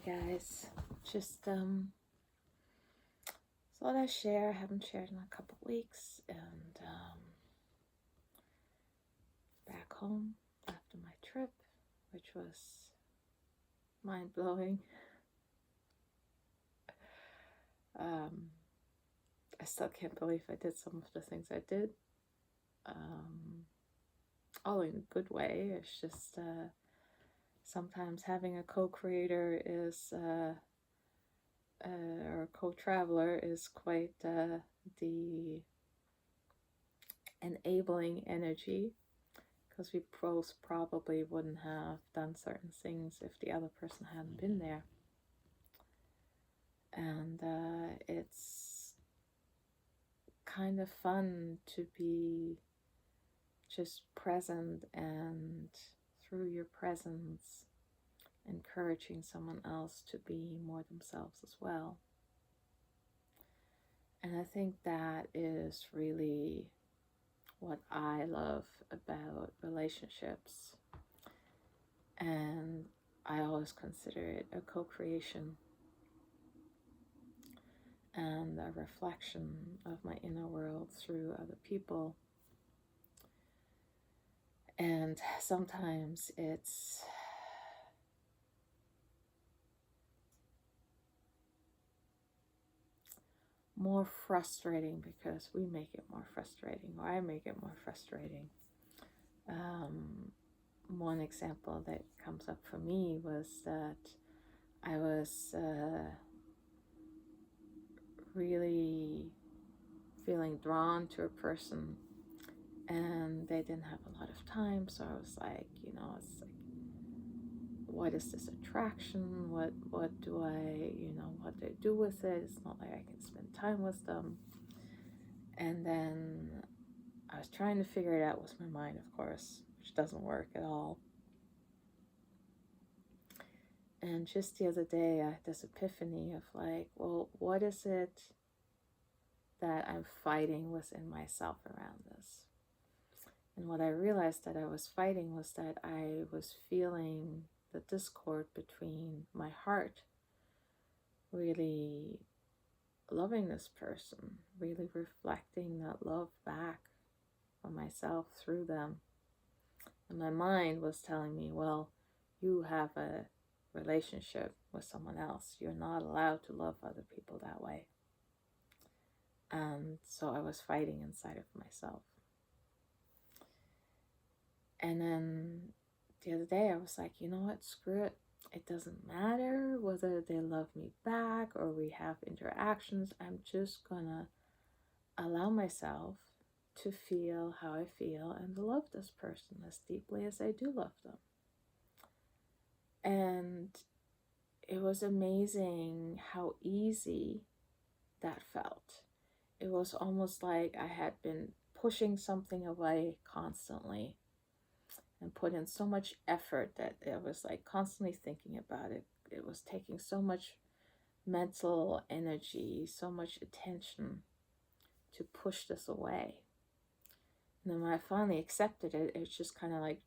Hey guys, just thought I'd share. I haven't shared in a couple weeks, and back home after my trip, which was mind blowing. I still can't believe I did some of the things I did. All in a good way. It's just sometimes having a co-creator is or a co-traveler is quite the enabling energy, because we both probably wouldn't have done certain things if the other person hadn't been there. And it's kind of fun to be just present, and through your presence encouraging someone else to be more themselves as well. And I think that is really what I love about relationships. And I always consider it a co-creation and a reflection of my inner world through other people. And sometimes it's more frustrating because we make it more frustrating, or I make it more frustrating. One example that comes up for me was that I was really feeling drawn to a person, and they didn't have a lot of time, so I was like, it's like, what is this attraction? What do I, what do I do with it? It's not like I can spend time with them. And then I was trying to figure it out with my mind, of course, which doesn't work at all. And just the other day, I had this epiphany of like, well, what is it that I'm fighting within myself around this? And what I realized that I was fighting was that I was feeling the discord between my heart really loving this person, really reflecting that love back from myself through them. And my mind was telling me, well, you have a relationship with someone else. You're not allowed to love other people that way. And so I was fighting inside of myself. And then the other day I was like, you know what, screw it. It doesn't matter whether they love me back or we have interactions. I'm just gonna allow myself to feel how I feel and to love this person as deeply as I do love them. And it was amazing how easy that felt. It was almost like I had been pushing something away constantly and put in so much effort that it was like constantly thinking about it. It was taking so much mental energy, so much attention to push this away. And then when I finally accepted it, it's just kind of like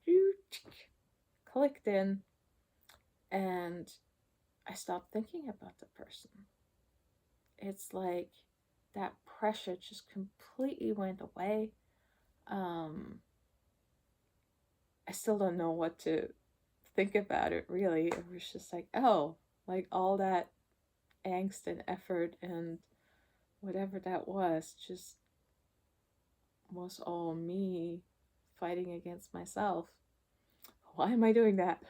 clicked in, and I stopped thinking about the person. It's like that pressure just completely went away. I still don't know what to think about it, really. It was just like, oh, like all that angst and effort and whatever that was just was all me fighting against myself. Why am I doing that?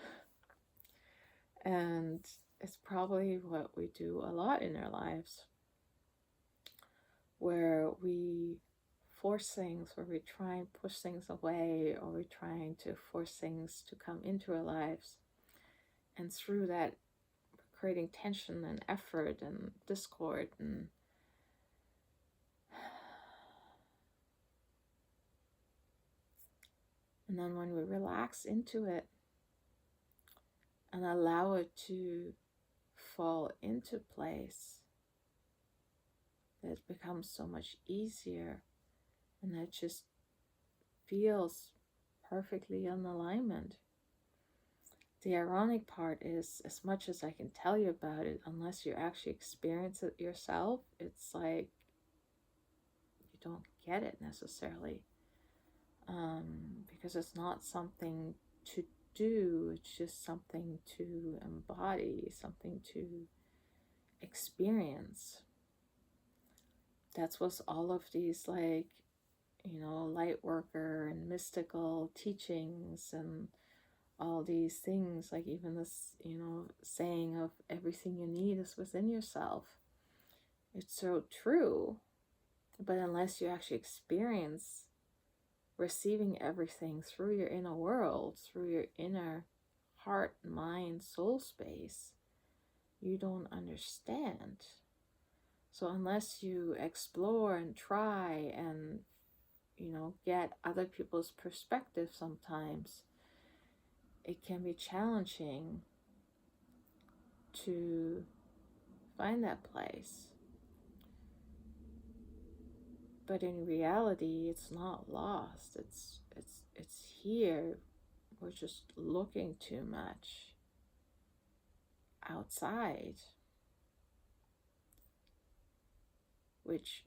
And it's probably what we do a lot in our lives, where we force things, where we try and push things away, or we're trying to force things to come into our lives. And through that, creating tension and effort and discord. And then when we relax into it and allow it to fall into place, it becomes so much easier, and it just feels perfectly in alignment. the ironic part is, as much as I can tell you about it, unless you actually experience it yourself, it's like you don't get it necessarily. Because it's not something to do, it's just something to embody, something to experience. That's what all of these, like, light worker and mystical teachings and all these things, like even this, saying of everything you need is within yourself. It's so true. But unless you actually experience receiving everything through your inner world, through your inner heart, mind, soul space, you don't understand. So unless you explore and try and, get other people's perspective sometimes, it can be challenging to find that place. But in reality, it's not lost. It's here. We're just looking too much outside, which,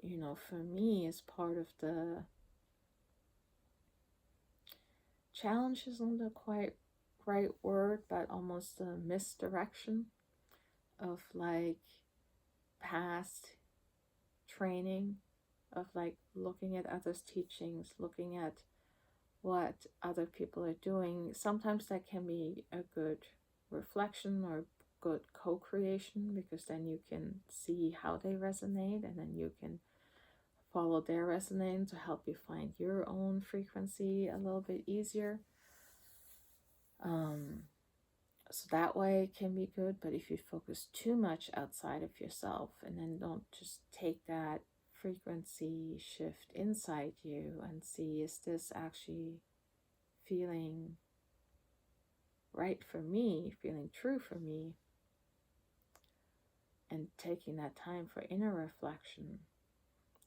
for me is part of the challenge, isn't the quite right word, but almost a misdirection of like past training, of like looking at others' teachings, looking at what other people are doing. Sometimes that can be a good reflection or good co-creation, because then you can see how they resonate and then you can follow their resonance to help you find your own frequency a little bit easier. So that way it can be good. But if you focus too much outside of yourself and then don't just take that frequency shift inside you and see, is this actually feeling right for me, feeling true for me, and taking that time for inner reflection,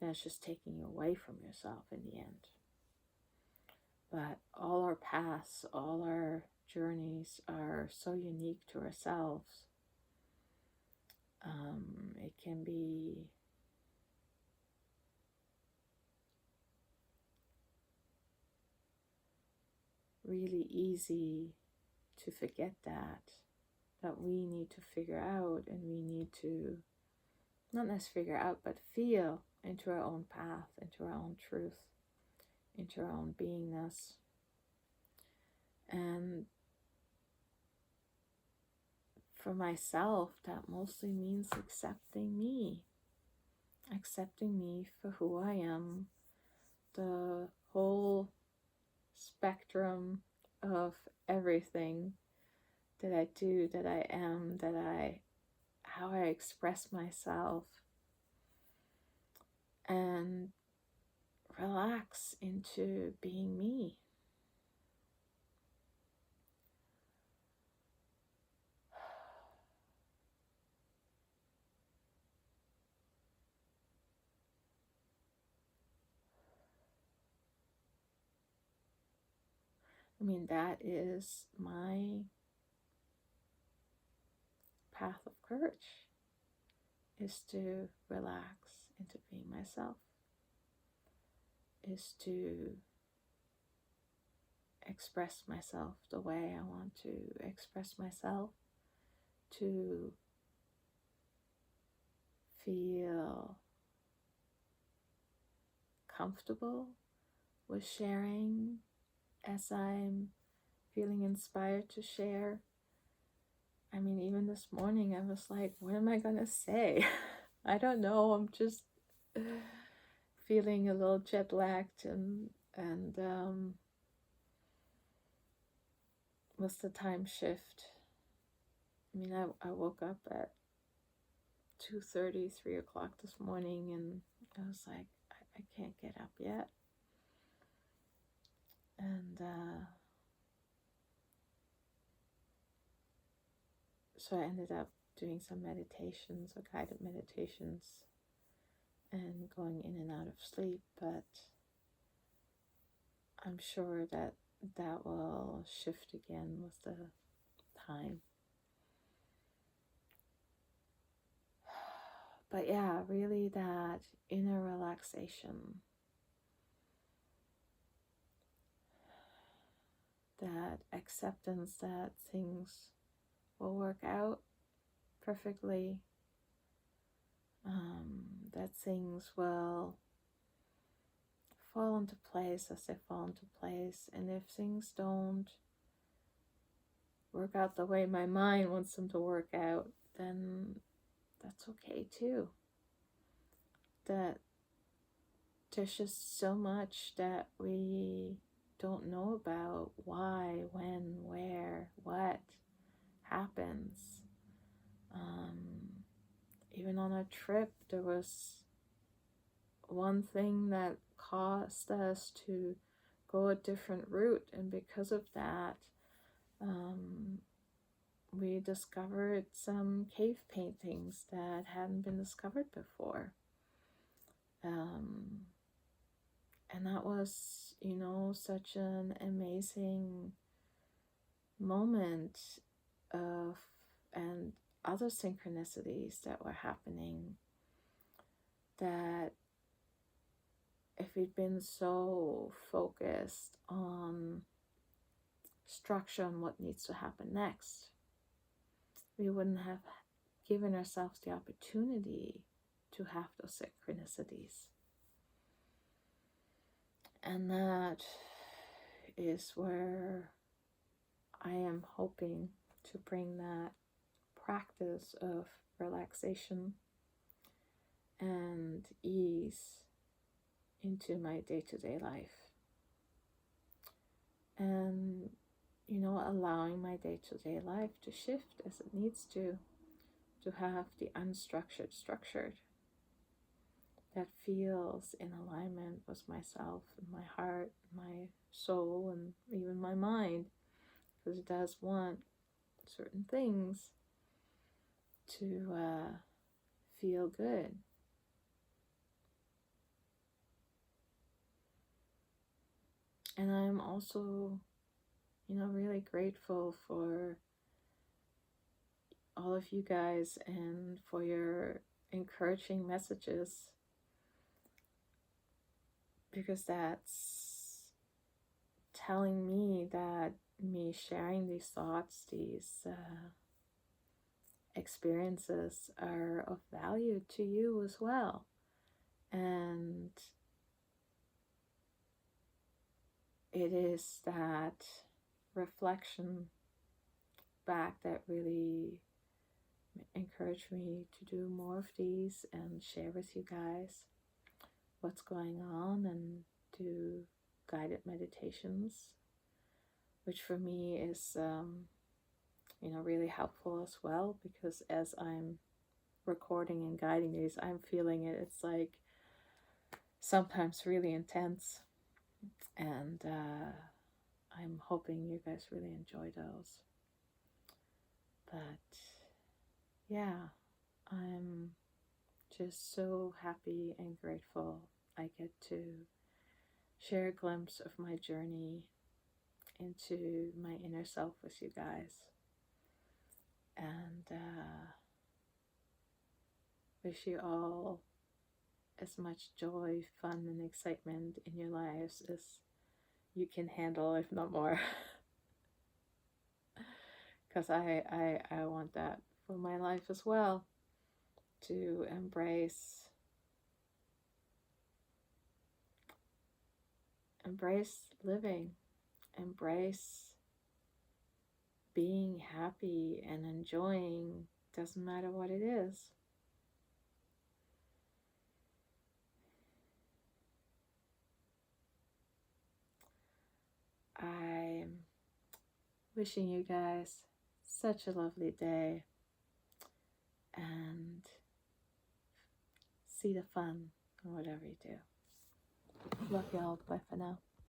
then it's just taking you away from yourself in the end. But all our paths, all our journeys are so unique to ourselves. It can be really easy to forget that we need to figure out, and we need to not necessarily figure out, but feel into our own path, into our own truth, into our own beingness. And for myself, that mostly means accepting me for who I am, the whole spectrum of everything that I do, that I am, how I express myself, and relax into being me. I mean, that is my path of courage, is to relax into being myself, is to express myself the way I want to express myself, to feel comfortable with sharing as I'm feeling inspired to share. I mean, even this morning I was like, what am I gonna say? I don't know. I'm just feeling a little jet lagged, and what's the time shift? I mean, I woke up at 2:30, 3 o'clock this morning, and I was like, I can't get up yet. And so I ended up doing some meditations, or guided meditations, and going in and out of sleep. But I'm sure that will shift again with the time. But yeah, really that inner relaxation, that acceptance that things will work out perfectly, that things will fall into place as they fall into place. And if things don't work out the way my mind wants them to work out, then that's okay too. That there's just so much that we don't know about: why, when, where, what happens. Even on a trip, there was one thing that caused us to go a different route, and because of that, we discovered some cave paintings that hadn't been discovered before. And that was, such an amazing moment of, and other synchronicities that were happening, that if we'd been so focused on structure and what needs to happen next, we wouldn't have given ourselves the opportunity to have those synchronicities. And that is where I am hoping to bring that practice of relaxation and ease into my day-to-day life. And, allowing my day-to-day life to shift as it needs to have the unstructured structured that feels in alignment with myself and my heart, my soul, and even my mind, because it does want certain things to feel good. And I'm also, really grateful for all of you guys and for your encouraging messages, because that's telling me that me sharing these thoughts, these experiences are of value to you as well. And it is that reflection back that really encouraged me to do more of these and share with you guys what's going on, and do guided meditations, which for me is really helpful as well, because as I'm recording and guiding these, I'm feeling it. It's like sometimes really intense, and I'm hoping you guys really enjoy those. But yeah, I'm just so happy and grateful I get to share a glimpse of my journey into my inner self with you guys. And wish you all as much joy, fun, and excitement in your lives as you can handle, if not more. Because I want that for my life as well, to embrace living, embrace being happy and enjoying, doesn't matter what it is. I'm wishing you guys such a lovely day, and see the fun in whatever you do. Love y'all. Bye for now.